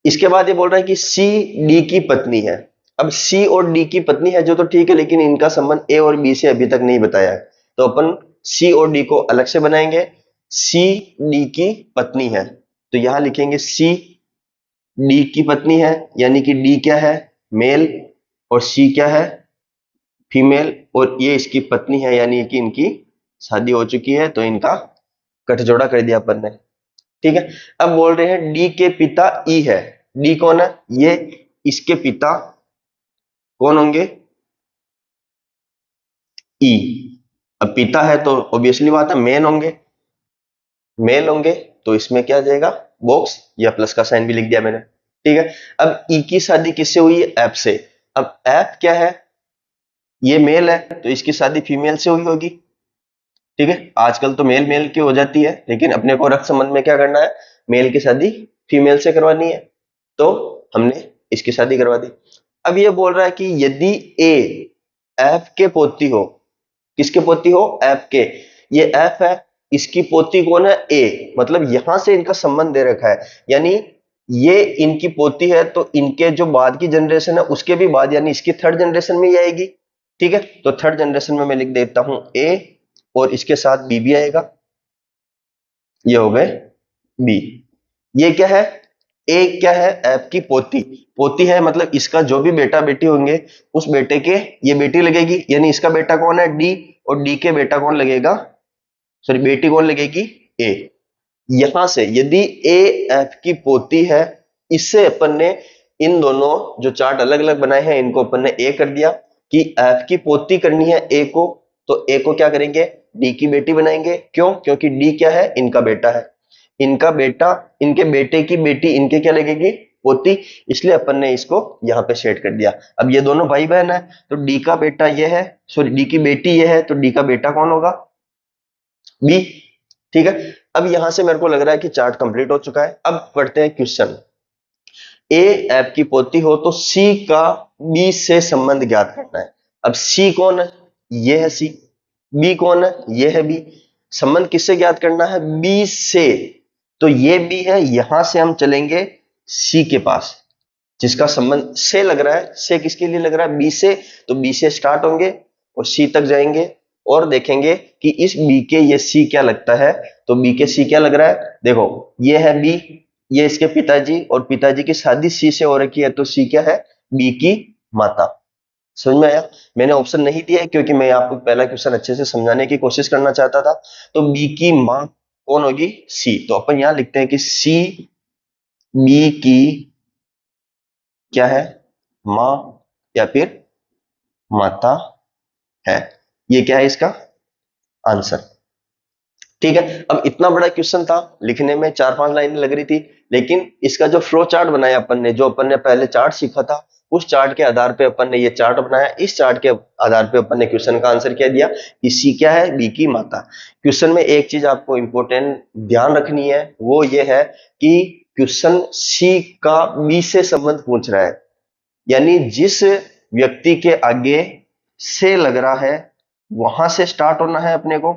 इसके बाद ये बोल रहा है कि सी डी की पत्नी है। अब सी और डी की पत्नी है जो तो ठीक है, लेकिन इनका संबंध ए और बी से अभी तक नहीं बताया है, तो अपन सी और डी को अलग से बनाएंगे। सी डी की पत्नी है, तो यहां लिखेंगे सी डी की पत्नी है, यानी कि डी क्या है, मेल, और सी क्या है, फीमेल, और ये इसकी पत्नी है, यानी कि इनकी शादी हो चुकी है, तो इनका गठजोड़ा कर दिया अपन ने। ठीक है, अब बोल रहे हैं डी के पिता ई है। डी कौन है, ये इसके पिता कौन होंगे, ई। अब पिता है तो ऑब्वियसली बात है मेन होंगे, मेल होंगे, तो इसमें क्या आ जाएगा, बॉक्स, या प्लस का साइन भी लिख दिया मैंने। ठीक है, अब ई की शादी किससे हुई है, एफ से। अब एफ क्या है, ये मेल है, तो इसकी शादी फीमेल से हुई होगी। ठीक है, आजकल तो मेल मेल की हो जाती है, लेकिन अपने को रक्त संबंध में क्या करना है, मेल की शादी फीमेल से करवानी है, तो हमने इसकी शादी करवा दी। अब ये बोल रहा है कि यदि ए एफ के पोती हो, किसके पोती हो, एफ के, ये एफ है, इसकी पोती कौन है, ए, मतलब यहां से इनका संबंध दे रखा है, यानी ये इनकी पोती है, तो इनके जो बाद की जनरेशन है उसके भी बाद, यानी इसकी थर्ड जनरेशन में ही आएगी। ठीक है, तो थर्ड जनरेशन में मैं लिख देता हूं ए, और इसके साथ बी भी आएगा, ये हो गए बी। ये क्या है, ए क्या है, एफ की पोती, पोती है मतलब इसका जो भी बेटा बेटी होंगे उस बेटे के ये बेटी लगेगी, यानी इसका बेटा कौन है, डी, और डी के बेटा कौन लगेगा, सॉरी बेटी कौन लगेगी, ए। यहां से यदि ए एफ की पोती है, इससे अपन ने इन दोनों जो चार्ट अलग अलग बनाए हैं इनको अपन ने ए कर दिया, कि एफ की पोती करनी है ए को, तो ए को क्या करेंगे, डी की बेटी बनाएंगे। क्यों, क्योंकि डी क्या है, इनका बेटा है, इनका बेटा, इनके बेटे की बेटी इनके क्या लगेगी, पोती, इसलिए अपन ने इसको यहां पे सेट कर दिया। अब ये दोनों भाई बहन है, तो डी का बेटा ये है, सॉरी डी की बेटी ये है, तो डी का बेटा कौन होगा, बी। ठीक है, अब यहां से मेरे को लग रहा है कि चार्ट कंप्लीट हो चुका है। अब पढ़ते हैं क्वेश्चन। ए एफ की पोती हो तो सी का बी से संबंध ज्ञात करना है। अब सी कौन है, ये है सी, बी कौन है, ये है बी, संबंध किससे ज्ञात करना है, बी से, तो ये बी है, यहां से हम चलेंगे सी के पास, जिसका संबंध से लग रहा है, से किसके लिए लग रहा है, बी से, तो बी से स्टार्ट होंगे और सी तक जाएंगे, और देखेंगे कि इस बी के ये सी क्या लगता है, तो बी के सी क्या लग रहा है, देखो ये है बी, ये इसके पिताजी, और पिताजी की शादी सी से हो रखी है, तो सी क्या है, बी की माता। समझ में आया, मैंने ऑप्शन नहीं दिया है क्योंकि मैं आपको पहला क्वेश्चन अच्छे से समझाने की कोशिश करना चाहता था। तो बी की मां कौन होगी, सी, तो अपन यहां लिखते हैं कि सी बी की क्या है, मां या फिर माता है, ये क्या है इसका आंसर। ठीक है, अब इतना बड़ा क्वेश्चन था, लिखने में 4-5 लाइनें लग रही थी, लेकिन इसका जो फ्लो चार्ट बनाया अपन ने, जो अपन ने पहले चार्ट सीखा था, उस चार्ट के आधार पे अपन ने ये चार्ट बनाया, इस चार्ट के आधार पे अपन ने क्वेश्चन का आंसर क्या दिया, कि सी क्या है, बी की माता। क्वेश्चन में एक चीज आपको इंपॉर्टेंट ध्यान रखनी है, वो ये है कि क्वेश्चन सी का बी से संबंध पूछ रहा है, यानी जिस व्यक्ति के आगे से लग रहा है वहां से स्टार्ट होना है अपने को,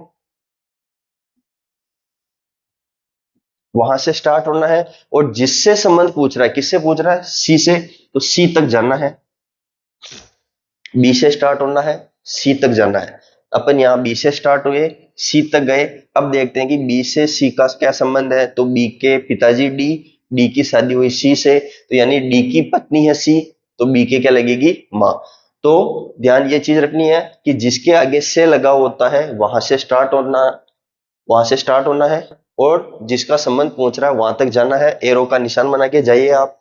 वहां से स्टार्ट होना है, और जिससे संबंध पूछ रहा है, किससे पूछ रहा है, सी से, तो सी तक जाना है, बी से स्टार्ट होना है, सी तक जाना है। अपन यहां बी से स्टार्ट हुए, सी तक गए। अब देखते हैं कि बी से सी का क्या संबंध है, तो बी के पिताजी डी, डी की शादी हुई सी से, तो यानी डी की पत्नी है सी, तो बी के क्या लगेगी, मां। तो ध्यान ये चीज रखनी है कि जिसके आगे से लगा होता है वहां से स्टार्ट होना, वहां से स्टार्ट होना है, और जिसका संबंध पहुंच रहा है वहां तक जाना है। एरो का निशान बना के जाइए आप,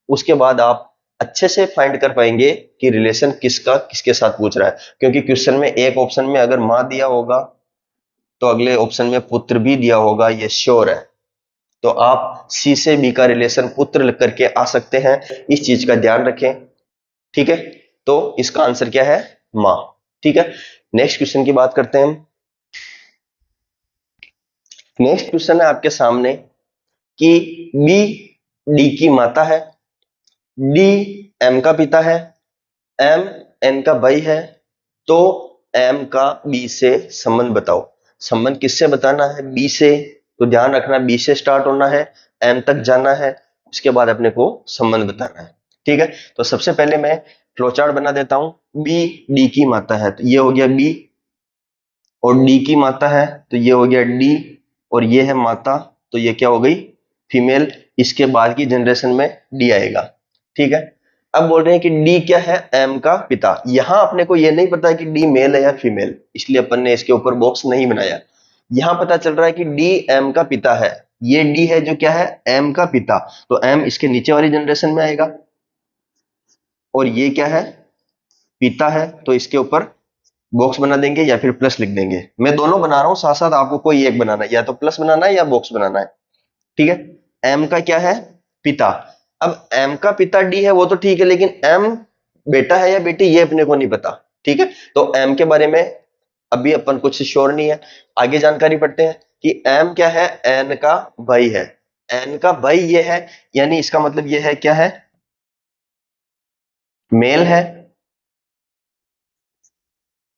उसके बाद आप अच्छे से फाइंड कर पाएंगे कि रिलेशन किसका किसके साथ पूछ रहा है, क्योंकि क्वेश्चन में एक ऑप्शन में अगर मां दिया होगा तो अगले ऑप्शन में पुत्र भी दिया होगा, ये श्योर है। तो आप सी से बी का रिलेशन पुत्र करके आ सकते हैं, इस चीज का ध्यान रखें। ठीक है, तो इसका आंसर क्या है, मां। ठीक है, नेक्स्ट क्वेश्चन की बात करते हैं हम। नेक्स्ट क्वेश्चन है आपके सामने कि बी डी की माता है, डी एम का पिता है, एम एन का भाई है, तो एम का बी से संबंध बताओ। संबंध किससे बताना है? बी से। तो ध्यान रखना बी से स्टार्ट होना है, एम तक जाना है, उसके बाद अपने को संबंध बताना है। ठीक है, तो सबसे पहले मैं फ्लोचार्ट बना देता हूं। बी डी की माता है तो ये हो गया बी, और डी की माता है तो ये हो गया डी, और ये है माता तो ये क्या हो गई? फीमेल। इसके बाद की जनरेशन में डी आएगा। ठीक है, अब बोल रहे हैं कि डी क्या है? एम का पिता। यहां अपने को ये नहीं पता कि डी मेल है या फीमेल, इसलिए अपन ने इसके ऊपर बॉक्स नहीं बनाया। यहां पता चल रहा है कि डी एम का पिता है। ये डी है जो क्या है? एम का पिता। तो एम इसके नीचे वाली जनरेशन में आएगा, और ये क्या है? पिता है, तो इसके ऊपर बॉक्स बना देंगे या फिर प्लस लिख देंगे। मैं दोनों बना रहा हूं साथ साथ, आपको कोई एक बनाना है, या तो प्लस बनाना है या बॉक्स बनाना है। ठीक है, एम का क्या है? पिता। अब एम का पिता डी है वो तो ठीक है, लेकिन एम बेटा है या बेटी ये अपने को नहीं पता। ठीक है, तो एम के बारे में अभी अपन कुछ श्योर नहीं है। आगे जानकारी पढ़ते हैं कि एम क्या है? एन का भाई है। एन का भाई ये है, यानी इसका मतलब ये है क्या है? मेल है।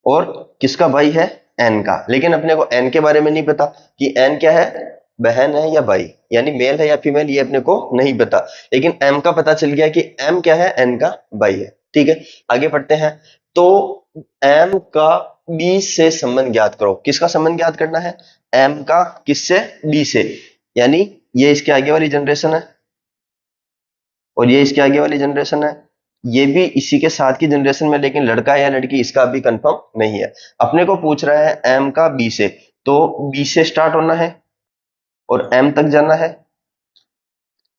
और किसका भाई है? एन का। लेकिन अपने को एन के बारे में नहीं पता कि एन क्या है? बहन है या भाई, यानी मेल है या फीमेल ये अपने को नहीं पता। लेकिन एम का पता चल गया कि एम क्या है? एन का भाई है। ठीक है, आगे पढ़ते हैं। तो एम का बी से संबंध ज्ञात करो। किसका संबंध ज्ञात करना है? एम का। किससे? बी से। यानी ये इसके आगे वाली जनरेशन है, और ये इसके आगे वाली जनरेशन है, ये भी इसी के साथ की जनरेशन में, लेकिन लड़का है या लड़की इसका अभी कंफर्म नहीं है। अपने को पूछ रहा है एम का बी से, तो बी से स्टार्ट होना है और एम तक जाना है।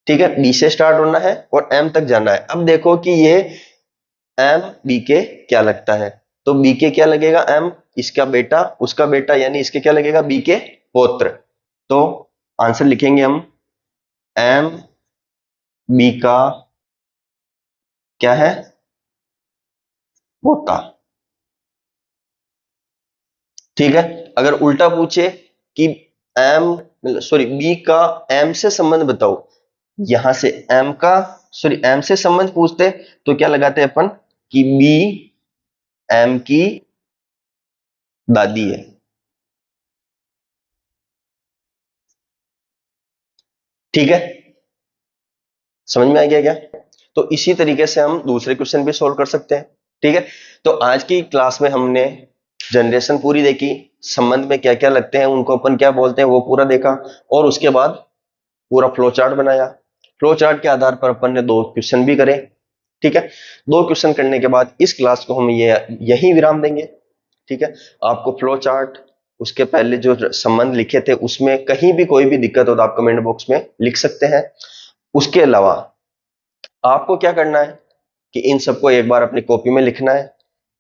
ठीक है, बी से स्टार्ट होना है और एम तक जाना है। अब देखो कि ये एम बी के क्या लगता है, तो बी के क्या लगेगा? एम, इसका बेटा, उसका बेटा, यानी इसके क्या लगेगा? बी के पौत्र। तो आंसर लिखेंगे हम, एम बी का क्या है? पोता। ठीक है, अगर उल्टा पूछे कि एम सॉरी बी का एम से संबंध बताओ, यहां से एम का सॉरी एम से संबंध पूछते तो क्या लगाते अपन कि बी एम की दादी है। ठीक है, समझ में आ गया क्या? तो इसी तरीके से हम दूसरे क्वेश्चन भी सोल्व कर सकते हैं। ठीक है, तो आज की क्लास में हमने जनरेशन पूरी देखी, संबंध में क्या क्या लगते हैं, उनको अपन क्या बोलते हैं वो पूरा देखा, और उसके बाद पूरा फ्लो चार्ट बनाया। फ्लो चार्ट के आधार पर अपन ने 2 क्वेश्चन भी करे। ठीक है, 2 क्वेश्चन करने के बाद इस क्लास को हम ये यही विराम देंगे। ठीक है, आपको फ्लो चार्ट, उसके पहले जो संबंध लिखे थे उसमें कहीं भी कोई भी दिक्कत हो तो आप कमेंट बॉक्स में लिख सकते हैं। उसके अलावा आपको क्या करना है कि इन सबको एक बार अपनी कॉपी में लिखना है,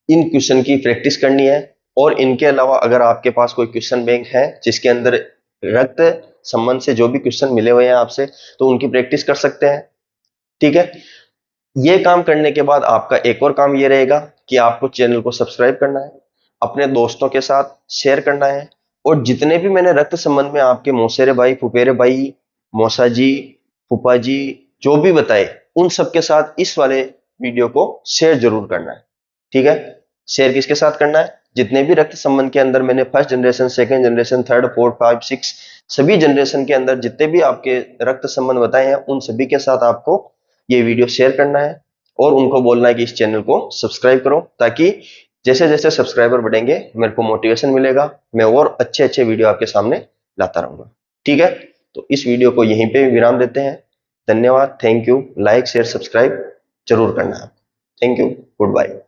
इन क्वेश्चन की प्रैक्टिस करनी है, और इनके अलावा अगर आपके पास कोई क्वेश्चन बैंक है जिसके अंदर रक्त संबंध से जो भी क्वेश्चन मिले हुए हैं आपसे, तो उनकी प्रैक्टिस कर सकते हैं। ठीक है, ये काम करने के बाद आपका एक और काम ये रहेगा कि आपको चैनल को सब्सक्राइब करना है, अपने दोस्तों के साथ शेयर करना है, और जितने भी मैंने रक्त संबंध में आपके मौसेरे भाई, फुफेरे भाई, मौसा जी, फूफा जी जो भी बताए, उन सबके साथ इस वाले वीडियो को शेयर जरूर करना है। ठीक है, शेयर किसके साथ करना है? जितने भी रक्त संबंध के अंदर मैंने first generation, second generation, third, fourth, 5, 6 सभी जनरेशन के अंदर जितने भी आपके रक्त संबंध बताए हैं, उन सभी के साथ आपको ये वीडियो शेयर करना है, और उनको बोलना है कि इस चैनल को सब्सक्राइब करो, ताकि जैसे जैसे सब्सक्राइबर बढ़ेंगे मेरे को मोटिवेशन मिलेगा, मैं और अच्छे अच्छे वीडियो आपके सामने लाता रहूंगा। ठीक है, तो इस वीडियो को यहीं पे विराम देते हैं। धन्यवाद, thank you. Like share subscribe जरूर करना है। Thank you, good bye.